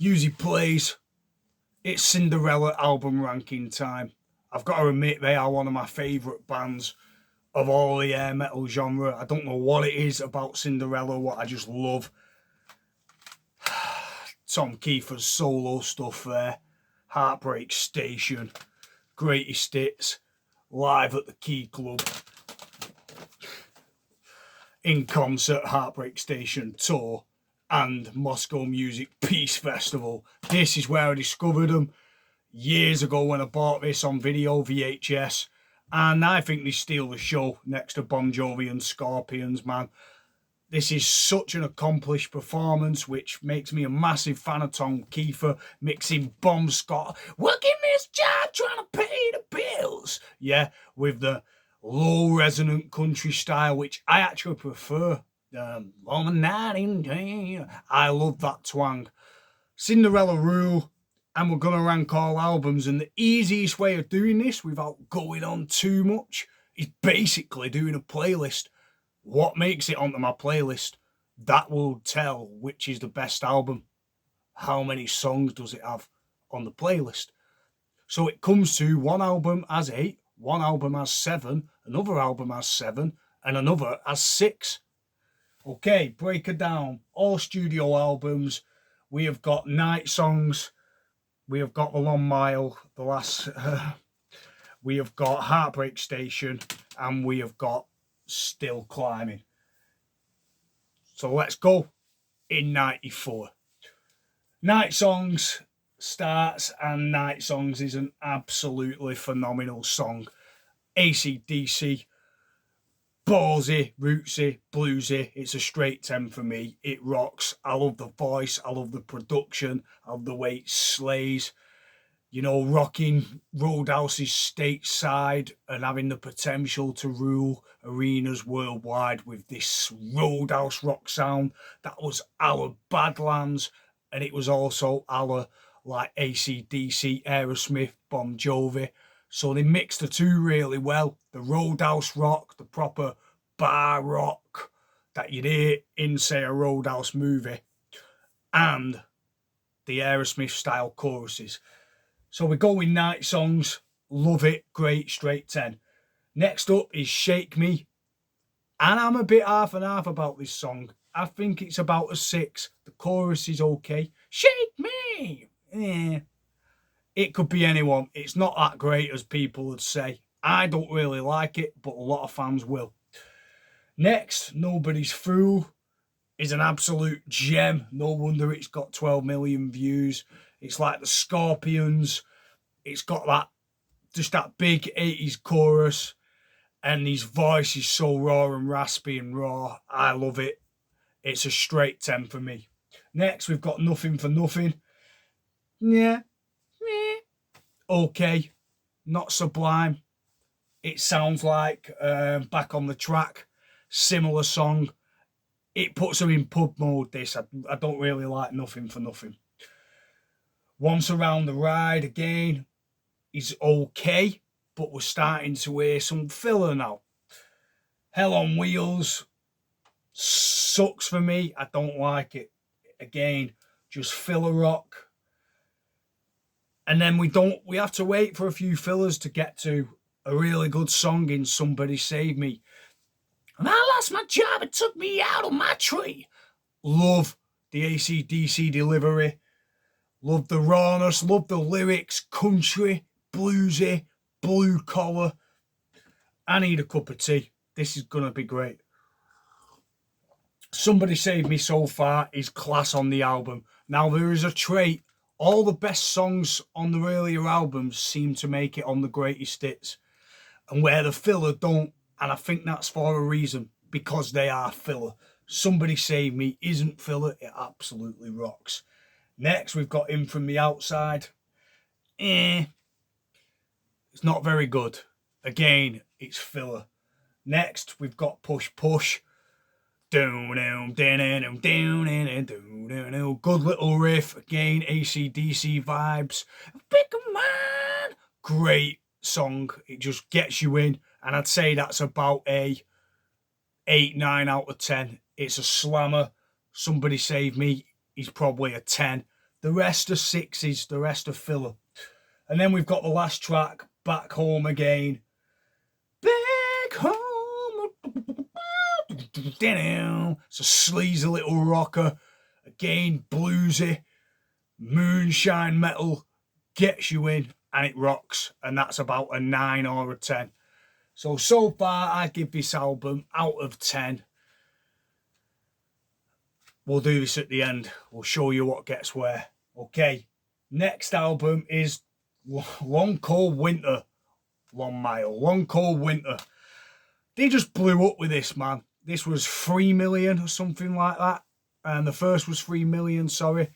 Hughesy plays. It's Cinderella album ranking time. I've got to admit they are one of my favourite bands of all the air metal genre. I don't know what it is about Cinderella, what I just love. Tom Kiefer's solo stuff there. Heartbreak Station. Greatest Hits. Live at the Key Club. In Concert Heartbreak Station tour. And Moscow Music Peace Festival. This is where I discovered them years ago when I bought this on video VHS. And I think they steal the show next to Bon Jovi and Scorpions, man. This is such an accomplished performance, which makes me a massive fan of Tom Kiefer, mixing Bon Scott, working this job, trying to pay the bills. Yeah, with the low resonant country style, which I actually prefer. On a night in day. I love that twang. Cinderella rule, and we're going to rank all albums, and the easiest way of doing this without going on too much is basically doing a playlist. What makes it onto my playlist? That will tell which is the best album. How many songs does it have on the playlist? So it comes to one album has 8, one album has 7, another album has 7, and another has 6. Okay, break it down. All studio albums. We have got Night Songs. We have got The Long Mile, the last. We have got Heartbreak Station, and we have got Still Climbing. So let's go in 94. Night Songs starts, and Night Songs is an absolutely phenomenal song. AC/DC, ballsy, rootsy, bluesy. It's a straight 10 for me. It rocks. I love the voice. I love the production. I love the way it slays. You know, rocking Roadhouse's stateside and having the potential to rule arenas worldwide with this Roadhouse rock sound. That was our Badlands, and it was also our like AC/DC, Aerosmith, Bon Jovi. So they mixed the two really well. The Roadhouse rock, the proper bar rock that you'd hear in, say, a Roadhouse movie, and the Aerosmith style choruses. So we go with Night Songs. Love it. Great. Straight 10. Next up is Shake Me. And I'm a bit half and half about this song. I think it's about a 6. The chorus is okay. Shake me. It could be anyone. It's not that great as people would say. I don't really like it, but a lot of fans will. Next, Nobody's Fool is an absolute gem. No wonder it's got 12 million views. It's like the Scorpions. It's got that, just that big 80s chorus. And his voice is so raw and raspy and raw. I love it. It's a straight 10 for me. Next, we've got Nothing for Nothing. Yeah. Okay. Not sublime. It sounds like Back on the Track. Similar song. It puts her in pub mode, this. I don't really like Nothing for Nothing. Once Around the Ride again is okay, but we're starting to hear some filler now. Hell on Wheels sucks for me. I don't like it. Again, just filler rock. And then we have to wait for a few fillers to get to a really good song in Somebody Save Me. And I lost my job, it took me out of my tree. Love the AC/DC delivery. Love the rawness, love the lyrics, country, bluesy, blue collar. I need a cup of tea. This is going to be great. Somebody Save Me so far is class on the album. Now there is a trait. All the best songs on the earlier albums seem to make it on the greatest hits. And where the filler don't, and I think that's for a reason, because they are filler. Somebody Save Me isn't filler, it absolutely rocks. Next, we've got In From the Outside. It's not very good. Again, it's filler. Next, we've got Push Push. Good little riff. Again, AC/DC vibes. Pick a man. Great song. It just gets you in. And I'd say that's about a 8, 9 out of 10. It's a slammer. Somebody Save Me is probably a 10. The rest are sixes, the rest are filler. And then we've got the last track, Back Home Again. Back home. It's a sleazy little rocker. Again, bluesy, moonshine metal, gets you in and it rocks. And that's about a 9 or a 10. So far, I give this album out of 10. We'll do this at the end. We'll show you what gets where. Okay, next album is Long Cold Winter. Long Mile. Long Cold Winter. They just blew up with this, man. This was 3 million or something like that. And the first was 3 million, sorry.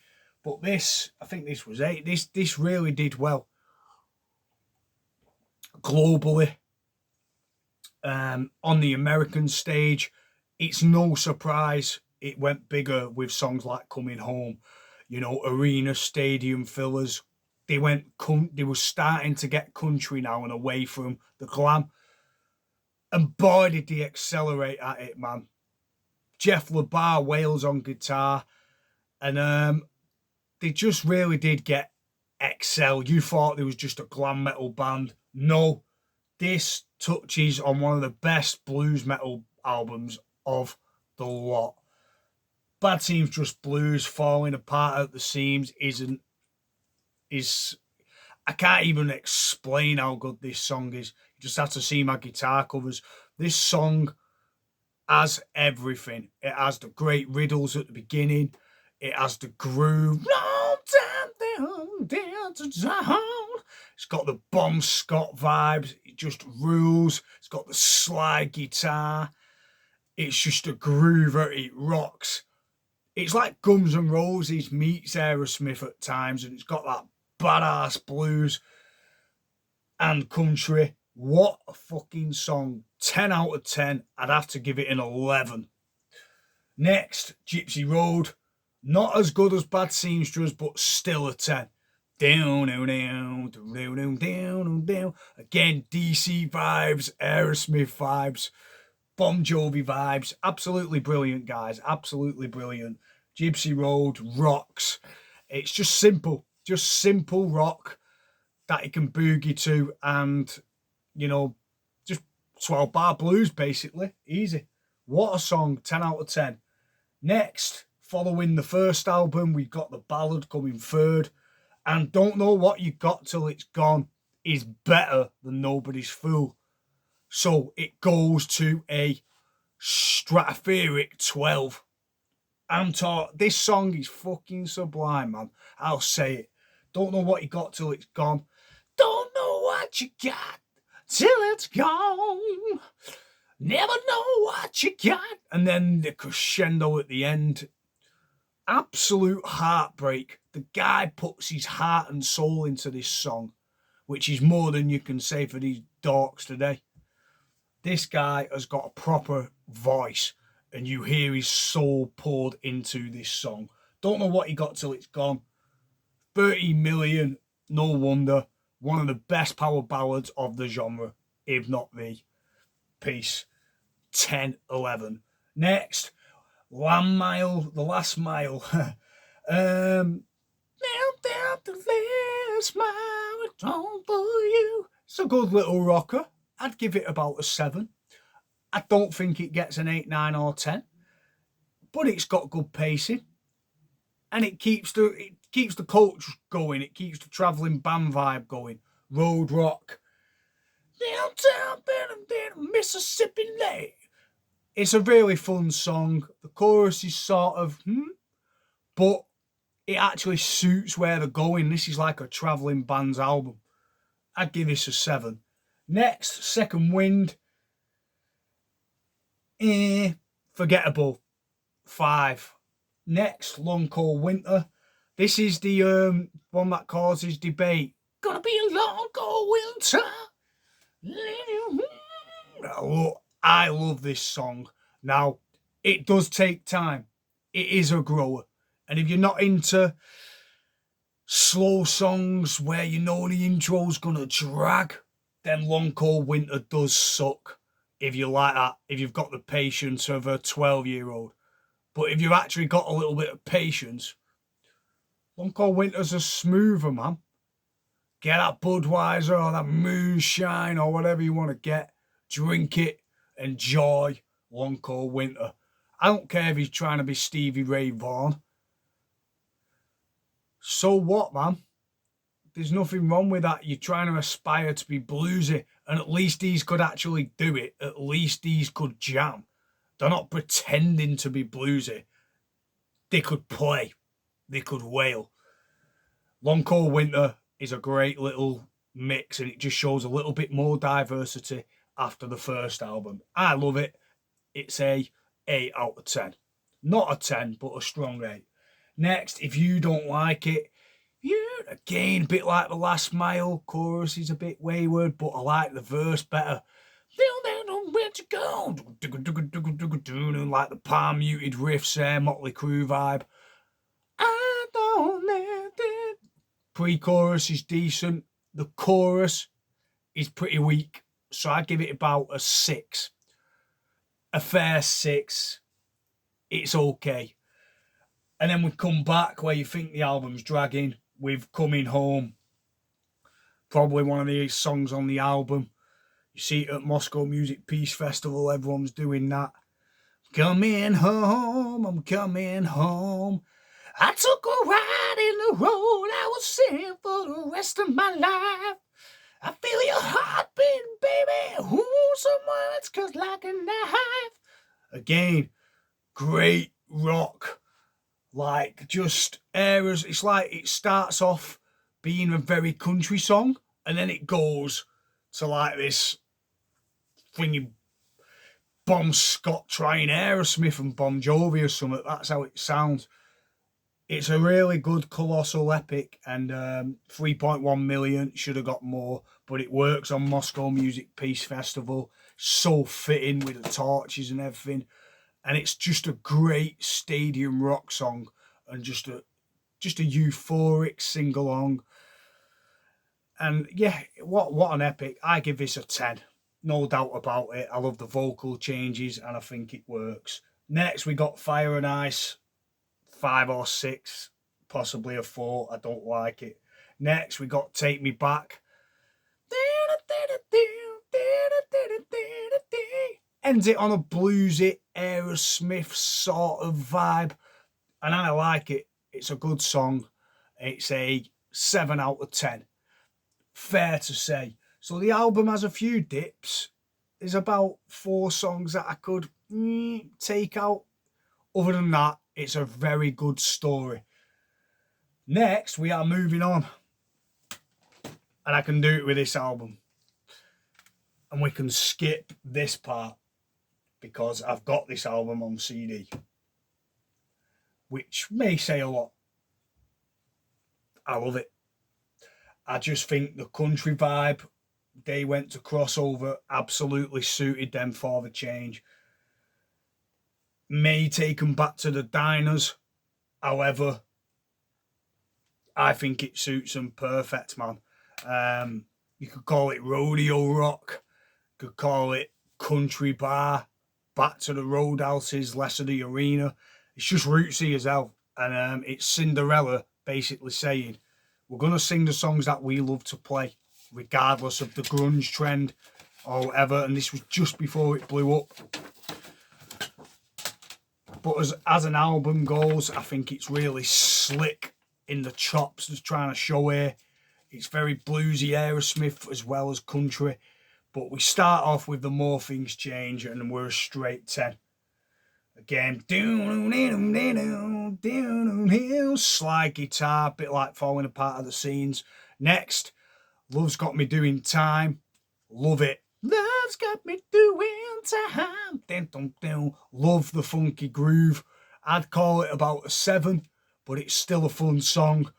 But this, I think this was 8. This really did well. Globally. On the American stage, it's no surprise it went bigger with songs like Coming Home, you know, arena, stadium fillers. They were starting to get country now and away from the glam. And boy, did they accelerate at it, man. Jeff Labar wails on guitar. And they just really did get excel. You thought there was just a glam metal band. No, this touches on one of the best blues metal albums of the lot. Bad Seems Just Blues, falling apart at the seams, I can't even explain how good this song is. You just have to see my guitar covers. This song has everything. It has the great riddles at the beginning. It has the groove. It's got the Bon Scott vibes. It just rules. It's got the slide guitar. It's just a groover. It rocks. It's like Guns N' Roses meets Aerosmith at times, and it's got that badass blues and country. What a fucking song. 10 out of 10. I'd have to give it an 11. Next, Gypsy Road. Not as good as Bad Seamstress, but still a 10. Down, down, down, down, down, down. Again, DC vibes, Aerosmith vibes, Bon Jovi vibes. Absolutely brilliant, guys. Absolutely brilliant. Gypsy Road rocks. It's just simple rock that you can boogie to, and, you know, just 12 bar blues, basically. Easy. What a song. 10 out of 10. Next, following the first album, we got the ballad coming third. And Don't Know What You Got Till It's Gone is better than Nobody's Fool. So it goes to a stratospheric 12. This song is fucking sublime, man. I'll say it. Don't know what you got till it's gone. Don't know what you got till it's gone. Never know what you got. And then the crescendo at the end. Absolute heartbreak. The guy puts his heart and soul into this song, which is more than you can say for these dorks today. This guy has got a proper voice, and you hear his soul poured into this song. Don't know what he got till it's gone. 30 million, no wonder. One of the best power ballads of the genre, if not the. Peace. 10, 11. Next, Lamb Mile, The Last Mile. The last mile, it's all for you. It's a good little rocker. I'd give it about a 7. I don't think it gets an 8, 9 or 10. But it's got good pacing. And it keeps the coach going. It keeps the travelling band vibe going. Road rock. Downtown Mississippi Lake. It's a really fun song. The chorus is sort of, but it actually suits where they're going. This is like a travelling band's album. I'd give this a 7. Next, Second Wind. Forgettable. 5. Next, Long Cold Winter. This is the one that causes debate. Gonna be a long cold winter. I love this song. Now, it does take time. It is a grower. And if you're not into slow songs where you know the intro's gonna drag, then Long Cold Winter does suck. If you like that, if you've got the patience of a 12-year-old. But if you've actually got a little bit of patience, One Cold Winter's a smoother, man. Get that Budweiser or that moonshine or whatever you want to get. Drink it. Enjoy One Cold Winter. I don't care if he's trying to be Stevie Ray Vaughan. So what, man? There's nothing wrong with that. You're trying to aspire to be bluesy, and at least these could actually do it. At least these could jam. They're not pretending to be bluesy. They could play. They could wail. Long Cold Winter is a great little mix, and it just shows a little bit more diversity after the first album. I love it. It's a 8 out of 10. Not a 10, but a strong 8. Next, if you don't like it, again, a bit like The Last Mile, chorus is a bit wayward, but I like the verse better. Where'd you go? Like the palm muted riffs there, Motley Crue vibe. I don't let it. Pre-chorus is decent. The chorus is pretty weak, so I give it about a 6. A fair 6. It's okay. And then we come back where you think the album's dragging with Coming Home. Probably one of the songs on the album. You see it at Moscow Music Peace Festival, everyone's doing that. Coming home, I'm coming home. I took a ride in the road I was singing for the rest of my life. I feel your heartbeat, baby. Ooh, someone that's cut like a knife. Again, great rock. Like, just eras. It's like it starts off being a very country song, and then it goes to like this thingy Bon Scott trying Aerosmith and Bon Jovi or something. That's how it sounds. It's a really good colossal epic, and 3.1 million, should have got more, but it works on Moscow Music Peace Festival. So fitting with the torches and everything. And it's just a great stadium rock song, and just a euphoric sing-along. And yeah, what an epic. I give this a 10. No doubt about it. I love the vocal changes, and I think it works. Next, we got Fire and Ice. 5 or 6, possibly a 4. I don't like it. Next, we got Take Me Back. Ends it on a bluesy Aerosmith sort of vibe, and I like it. It's a good song. It's a 7 out of 10. Fair to say. So the album has a few dips. There's about 4 songs that I could take out. Other than that, it's a very good story. Next, we are moving on. And I can do it with this album. And we can skip this part, because I've got this album on CD, which may say a lot. I love it. I just think the country vibe they went to crossover absolutely suited them for the change. May take them back to the diners. However, I think it suits them perfect, man. You could call it rodeo rock. You could call it country bar. Back to the roadhouses, less of the arena. It's just rootsy as hell. And it's Cinderella basically saying, we're going to sing the songs that we love to play, regardless of the grunge trend or whatever. And this was just before it blew up. But as an album goes, I think it's really slick in the chops it's trying to show here. It's very bluesy Aerosmith as well as country. But we start off with the More Things Change, and we're a straight 10. Again, slide guitar, bit like Falling Apart at the Seams. Next, Love's Got Me Doing Time. Love it. Love's got me doing time. Love the funky groove. I'd call it about a 7, but it's still a fun song.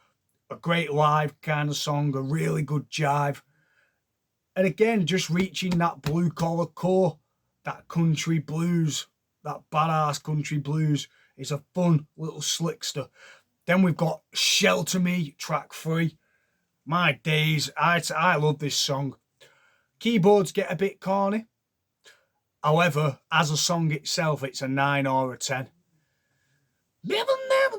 A great live kind of song, a really good jive. And again, just reaching that blue collar core, that country blues, that badass country blues. It's a fun little slickster. Then we've got Shelter Me, track 3. My days, I love this song. Keyboards get a bit corny. However, as a song itself, it's a 9 or a 10. Never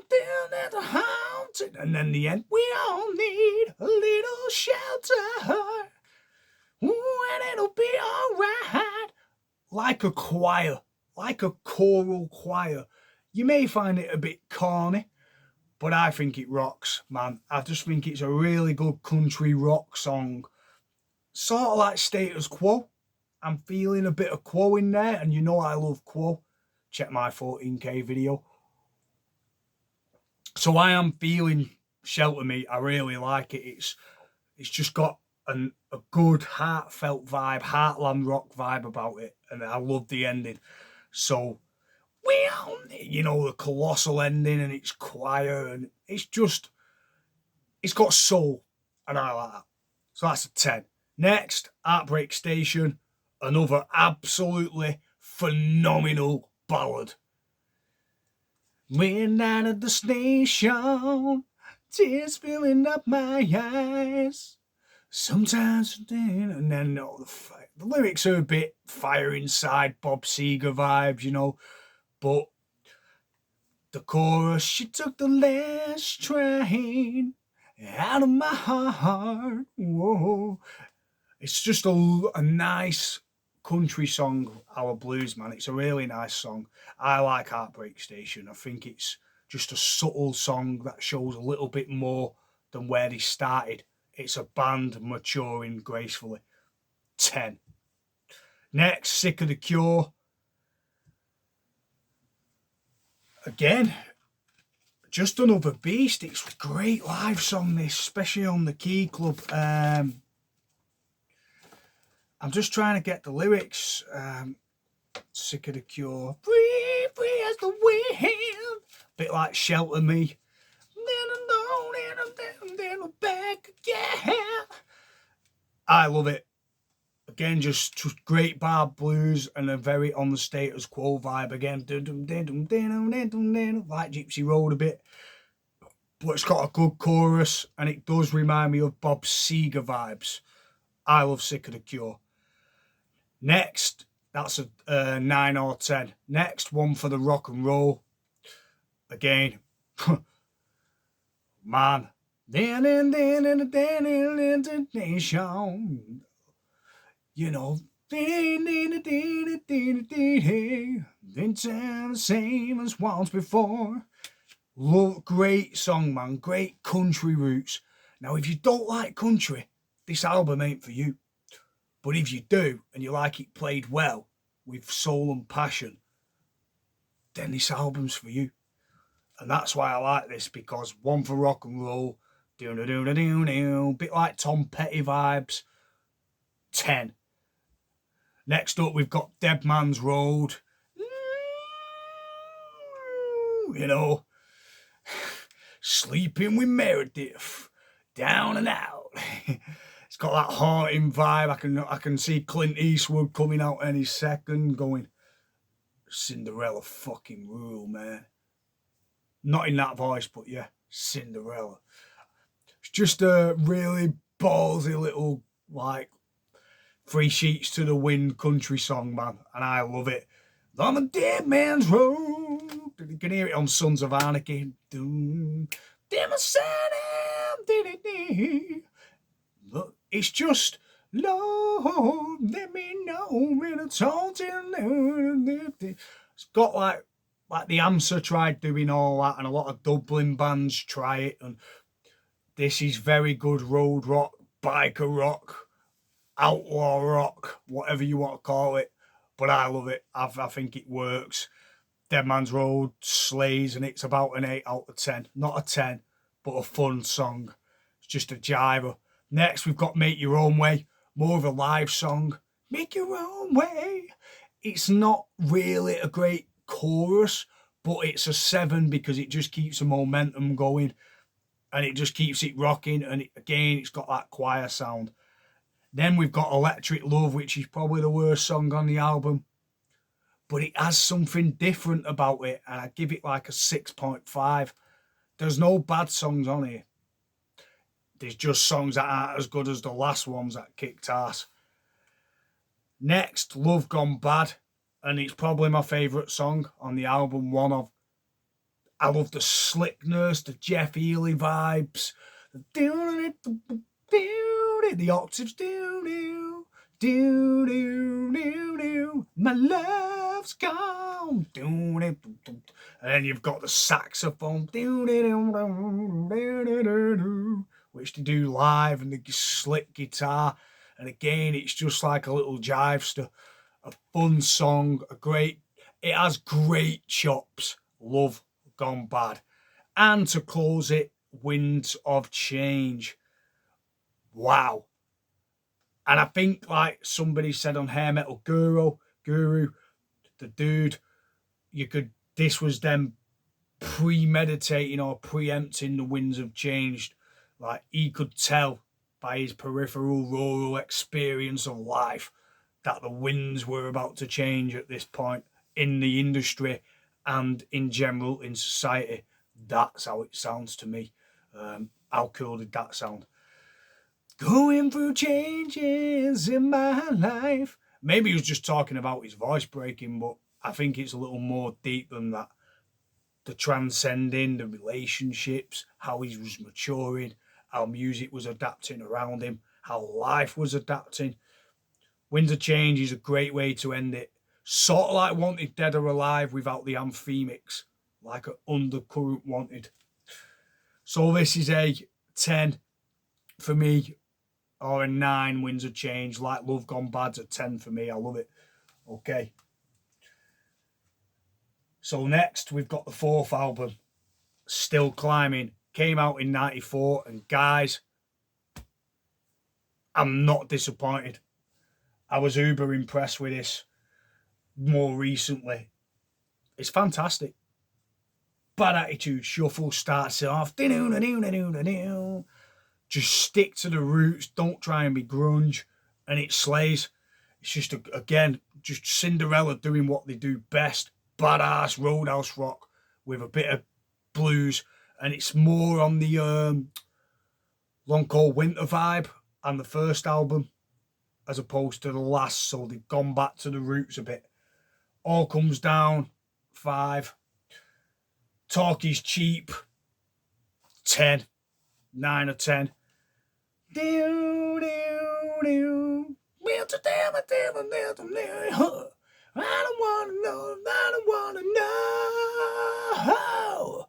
down at the home And then the end, we all need a little shelter, and it'll be alright. Like a choir, like a choral choir. You may find it a bit corny, but I think it rocks, man. I just think it's a really good country rock song. Sort of like Status Quo. I'm feeling a bit of Quo in there, and you know I love Quo. Check my 14K video. So I am feeling Shelter Me. I really like it. It's just got a good heartfelt vibe, heartland rock vibe about it, and I love the ending. So the colossal ending, and it's choir, and it's got soul, and I like that. So that's a 10. Next, Heartbreak Station, another absolutely phenomenal ballad. We're down at the station, tears filling up my eyes. Sometimes, and then the lyrics are a bit fire inside Bob Seger vibes, but the chorus, she took the last train out of my heart. Whoa. It's just a nice country song, Our Blues, man. It's a really nice song. I like Heartbreak Station. I think it's just a subtle song that shows a little bit more than where they started. It's a band maturing gracefully. 10. Next, Sick of the Cure. Again, just another beast. It's a great live song, this, especially on the Key Club. I'm just trying to get the lyrics. Sick of the Cure. Free, free as the wind. Bit like Shelter Me. Then I'm back again. I love it. Again, just great bar blues and a very on the Status Quo vibe again. Like Gypsy Road a bit. But it's got a good chorus, and it does remind me of Bob Seger vibes. I love Sick of the Cure. Next, that's a 9 or 10. Next, One for the Rock and Roll. Again, man. You know, then sound the same as once before. Love, great song, man. Great country roots. Now, if you don't like country, this album ain't for you. But if you do, and you like it played well, with soul and passion, then this album's for you. And that's why I like this, because One for Rock and Roll, bit like Tom Petty vibes, 10. Next up, we've got Dead Man's Road. Sleeping with Meredith, down and out. It's got that haunting vibe. I can see Clint Eastwood coming out any second going, Cinderella fucking rule, man. Not in that voice, but yeah, Cinderella. It's just a really ballsy little, like, 3 Sheets to the Wind country song, man. And I love it. On the Dead Man's Road. You can hear it on Sons of Anarchy. Look, it's just, Lord, let me know when it's all It's got like the Answer tried doing all that, and a lot of Dublin bands try it. And this is very good road rock, biker rock, outlaw rock, whatever you want to call it. But I love it. I think it works. Dead Man's Road slays, and it's about an 8 out of 10. Not a 10, but a fun song. It's just a jiver. Next, we've got Make Your Own Way. More of a live song. Make your own way. It's not really a great chorus, but it's a 7 because it just keeps the momentum going, and it just keeps it rocking. And it's got that choir sound. Then we've got Electric Love, which is probably the worst song on the album, but it has something different about it, and I give it like a 6.5. There's no bad songs on here. There's just songs that aren't as good as the last ones that kicked ass. Next, Love Gone Bad, and it's probably my favourite song on the album, one of. I love the slickness, the Jeff Healey vibes, the octaves, my love's gone, and then you've got the saxophone, which they do live, and the slick guitar, and again, it's just like a little jivester, a fun song, it has great chops. Love Gone Bad. And to close it, Winds of Change. Wow. And I think, like somebody said on Hair Metal Guru, the dude, this was them premeditating or preempting the winds of change. Like, he could tell by his peripheral rural experience of life that the winds were about to change at this point in the industry and in general in society. That's how it sounds to me. How cool did that sound? Going through changes in my life. Maybe he was just talking about his voice breaking, but I think it's a little more deep than that. The transcending, the relationships, how he was maturing, how music was adapting around him, how life was adapting. Winds of Change is a great way to end it. Sort of like Wanted Dead or Alive without the anthemics, like an undercurrent Wanted. So this is a 10 for me, or a 9, Winds of Change. Like Love Gone Bad's a 10 for me. I love it. Okay. So next, we've got the 4th album, Still Climbing. Came out in 94, and guys, I'm not disappointed. I was uber impressed with this more recently. It's fantastic. Bad Attitude Shuffle starts it off. Just stick to the roots. Don't try and be grunge. And it slays. It's just, again, just Cinderella doing what they do best. Badass roadhouse rock with a bit of blues. And it's more on the Long Cold Winter vibe and the first album as opposed to the last. So they've gone back to the roots a bit. All Comes Down, 5. Talk Is Cheap, 10. 9 or 10. I don't wanna know.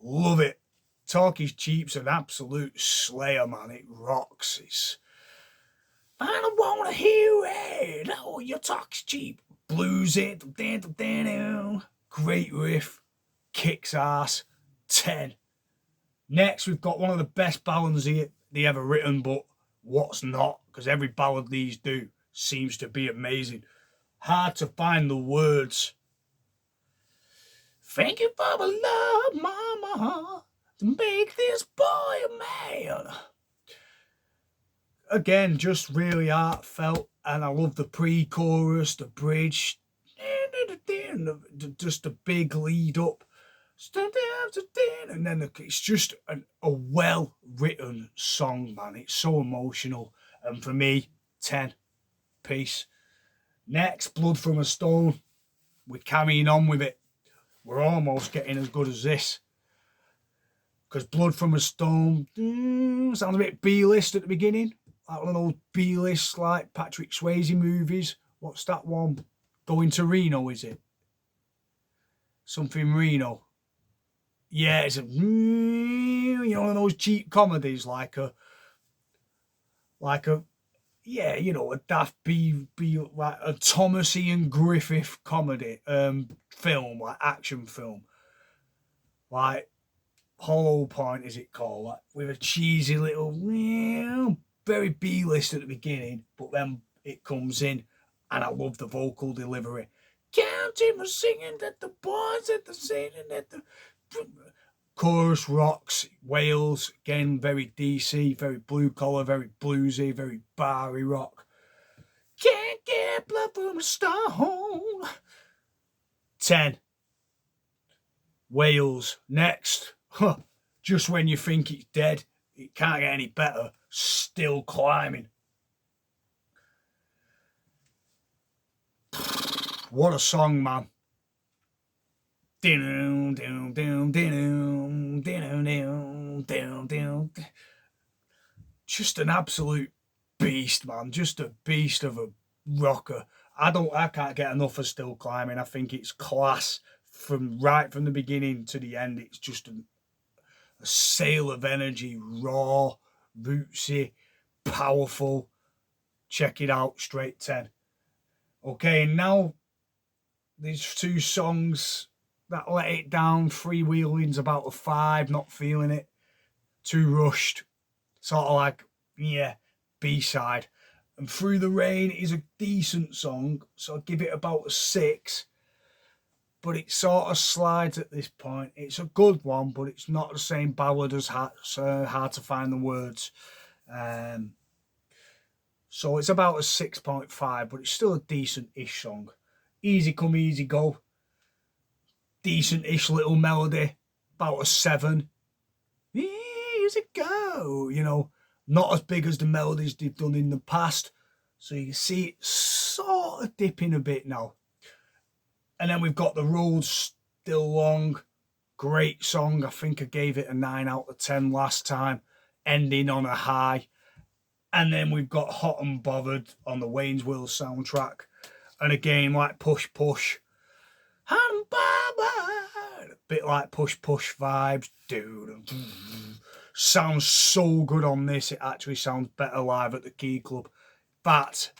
Love it. Talk Is Cheap's an absolute slayer, man. It rocks. I don't wanna hear it. Oh, your talk's cheap. Blues it. Great riff. Kicks ass. 10. Next, we've got one of the best ballads they ever written, but what's not, because every ballad these do seems to be amazing. Hard to find the words. Thank you for the love, mama, to make this boy a man. Again, just really heartfelt, and I love the pre-chorus, the bridge, just a big lead up. And then it's just a well-written song, man. It's so emotional. And for me, 10. Peace. Next, Blood from a Stone. We're carrying on with it. We're almost getting as good as this. Because Blood from a Stone sounds a bit B-list at the beginning. Like one of those B-list, like Patrick Swayze movies. What's that one? Going to Reno, is it? Something Reno. Yeah, it's one of those cheap comedies, like a Daft B, like a Thomas Ian Griffith comedy film, like action film, like Hollow Point, is it called? Like with a cheesy little, very B-list at the beginning, but then it comes in, and I love the vocal delivery. Can't even singing that the boys at the singing that the chorus rocks. Wales, again, very DC, very blue collar, very bluesy, very barry rock. Can't get blood from a stone. 10. Wales. Next. Just when you think it's dead, it can't get any better. Still Climbing. What a song, man. Just an absolute beast, man. Just a beast of a rocker. I can't get enough of Still Climbing. I think it's class from the beginning to the end. It's just a sail of energy, raw, rootsy, powerful. Check it out, straight 10. Okay, and now there's 2 songs that let it down. Freewheeling's about a 5, not feeling it. Too rushed. Sort of like, yeah, B-side. And Through the Rain is a decent song, so I'd give it about a 6. But it sort of slides at this point. It's a good one, but it's not the same ballad as Hard to Find the Words. So it's about a 6.5, but it's still a decent-ish song. Easy come, easy go. Decent-ish little melody. About a 7. Easy go. You know, not as big as the melodies they've done in the past. So you can see it sort of dipping a bit now. And then we've got The Road Still Long. Great song. I think I gave it a 9 out of 10 last time. Ending on a high. And then we've got Hot and Bothered on the Wayne's World soundtrack. And again, like Push Push. Hot and Bothered. A bit like Push Push vibes. Dude. Sounds so good on this. It actually sounds better live at the Key Club. But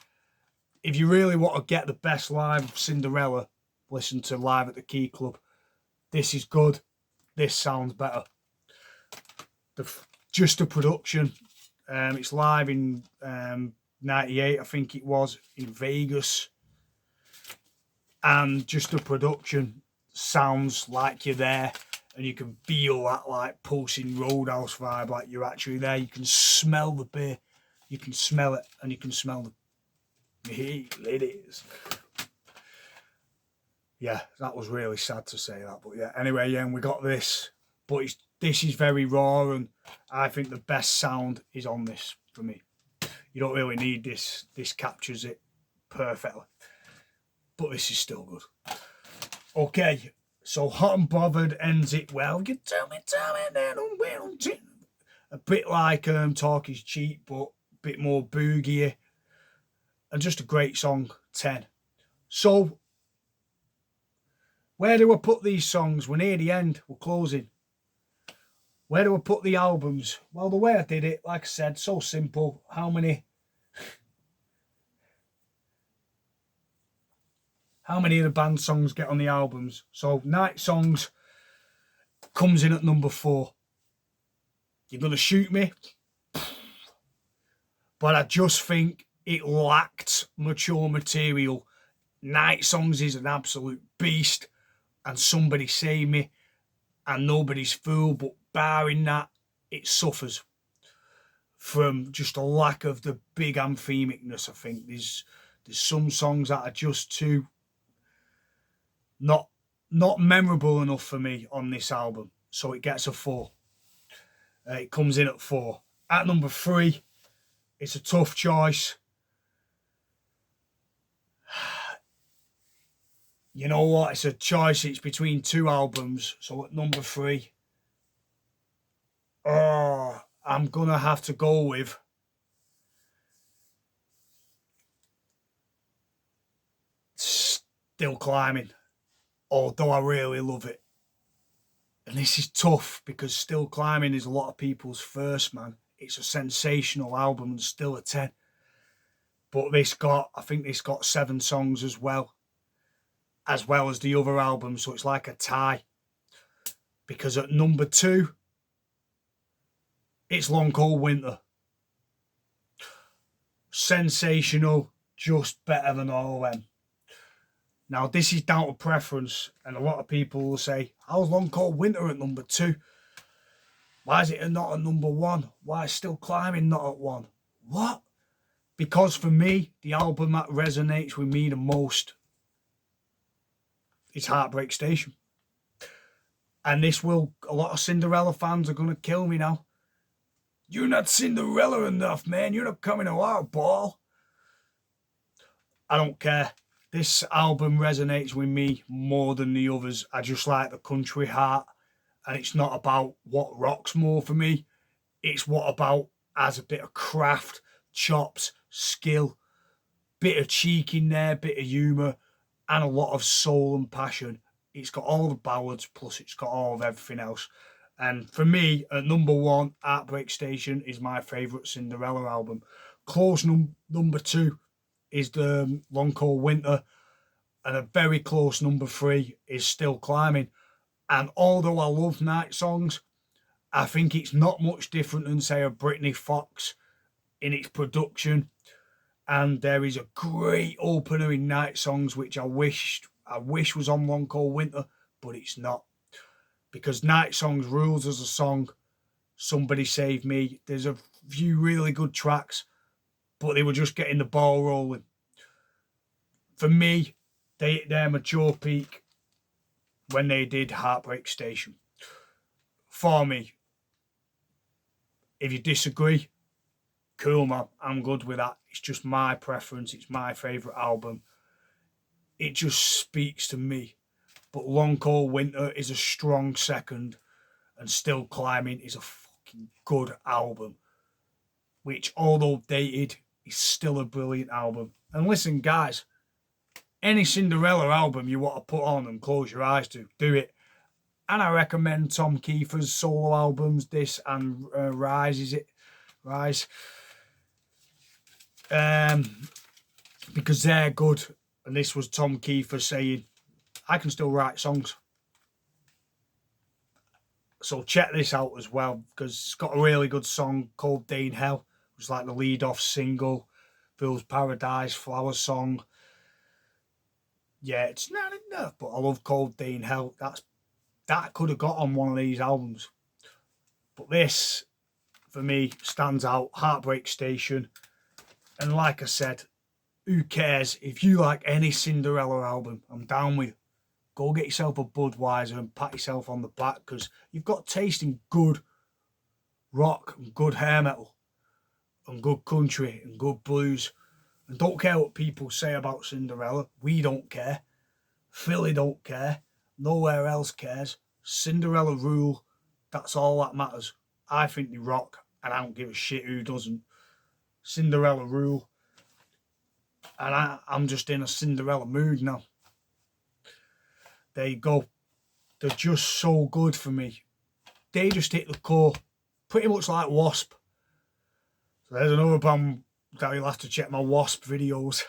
if you really want to get the best live of Cinderella, listen to Live at the Key Club. This is good. This sounds better. Just the production. It's live in 98, I think it was, in Vegas. And just the production sounds like you're there. And you can feel that like pulsing Roadhouse vibe, like you're actually there. You can smell the beer. You can smell it. And you can smell the... Hey, ladies. Yeah, that was really sad to say that. But yeah, anyway, yeah, and we got this. But this is very raw, and I think the best sound is on this for me. You don't really need this. This captures it perfectly. But this is still good. Okay, so Hot and Bothered ends it well. You tell me, then I'm well. A bit like Talk Is Cheap, but a bit more boogie. And just a great song, 10. So, where do I put these songs? We're near the end. We're closing. Where do I put the albums? Well, the way I did it, like I said, so simple. How many of the band songs get on the albums? So Night Songs comes in at number 4. You're going to shoot me? But I just think it lacked mature material. Night Songs is an absolute beast. And Somebody Save Me. And Nobody's Fool. But barring that, it suffers from just a lack of the big anthemicness. I think there's some songs that are just too not memorable enough for me on this album. So it gets a 4. It comes in at 4. At number 3, it's a tough choice. You know what? It's a choice. It's between 2 albums. So at number 3, I'm going to have to go with Still Climbing. Although I really love it. And this is tough because Still Climbing is a lot of people's first, man. It's a sensational album and still a 10. But I think this got 7 songs as well as the other album. So it's like a tie. Because at number 2, it's Long Cold Winter. Sensational, just better than all of them. Now, this is down to preference, and a lot of people will say, how's Long Cold Winter at number 2? Why is it not at number 1? Why is Still Climbing not at 1? What? Because for me, the album that resonates with me the most is Heartbreak Station. And a lot of Cinderella fans are going to kill me now. You're not Cinderella enough, man. You're not coming to our ball. I don't care. This album resonates with me more than the others. I just like the country heart, and it's not about what rocks more for me. It's what about has a bit of craft, chops, skill, bit of cheek in there, bit of humour, and a lot of soul and passion. It's got all the ballads, plus it's got all of everything else. And for me, at number one, Heartbreak Station is my favourite Cinderella album. Close number two is the Long Cold Winter, and a very close number three is Still Climbing. And although I love night songs, I think it's not much different than, say, a Britney Fox in its production. And there is a great opener in Night Songs, which I wish was on Long Cold Winter, but it's not. Because Night Songs rules as a song. Somebody Save Me. There's a few really good tracks, but they were just getting the ball rolling. For me, they hit their mature peak when they did Heartbreak Station. For me, if you disagree, cool, man. I'm good with that. It's just my preference. It's my favourite album. It just speaks to me. But Long Cold Winter is a strong second, and Still Climbing is a fucking good album, which, although dated, is still a brilliant album. And listen, guys, any Cinderella album you want to put on and close your eyes to, do it. And I recommend Tom Kiefer's solo albums, this and Rise, is it? Rise. Because they're good. And this was Tom Kiefer saying, I can still write songs. So check this out as well, because it's got a really good song called Day in Hell. It was like the lead-off single. Fool's Paradise, Flower Song. Yeah, it's not enough, but I love Cold Day in Hell. That could have got on one of these albums. But this, for me, stands out. Heartbreak Station. And like I said, who cares? If you like any Cinderella album, I'm down with you. Go get yourself a Budweiser and pat yourself on the back, because you've got taste in good rock and good hair metal and good country and good blues. And don't care what people say about Cinderella. We don't care. Philly don't care. Nowhere else cares. Cinderella rule. That's all that matters. I think they rock, and I don't give a shit who doesn't. Cinderella rule. And I'm just in a Cinderella mood now. There you go. They're just so good for me. They just hit the core. Pretty much like Wasp. So there's another band that you'll have to check my Wasp videos.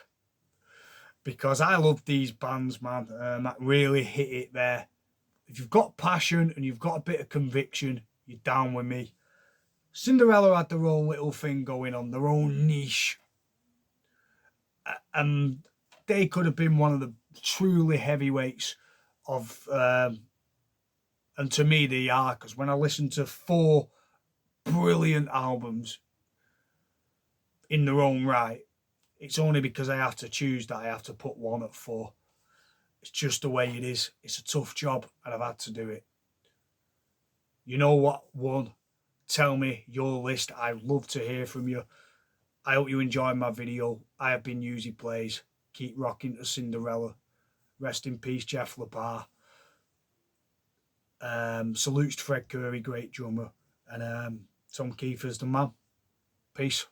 Because I love these bands, man. That really hit it there. If you've got passion and you've got a bit of conviction, you're down with me. Cinderella had their own little thing going on, their own niche. And they could have been one of the truly heavyweights of, and to me they are, because when I listen to 4 brilliant albums in their own right, it's only because I have to choose that I have to put one at 4. It's just the way it is. It's a tough job, and I've had to do it. You know what one? Tell me your list. I'd love to hear from you. I hope you enjoyed my video. I have been Hughesy Plays. Keep rocking to Cinderella. Rest in peace, Jeff Labar. Salutes to Fred Curry, great drummer. And Tom Kiefer's the man. Peace.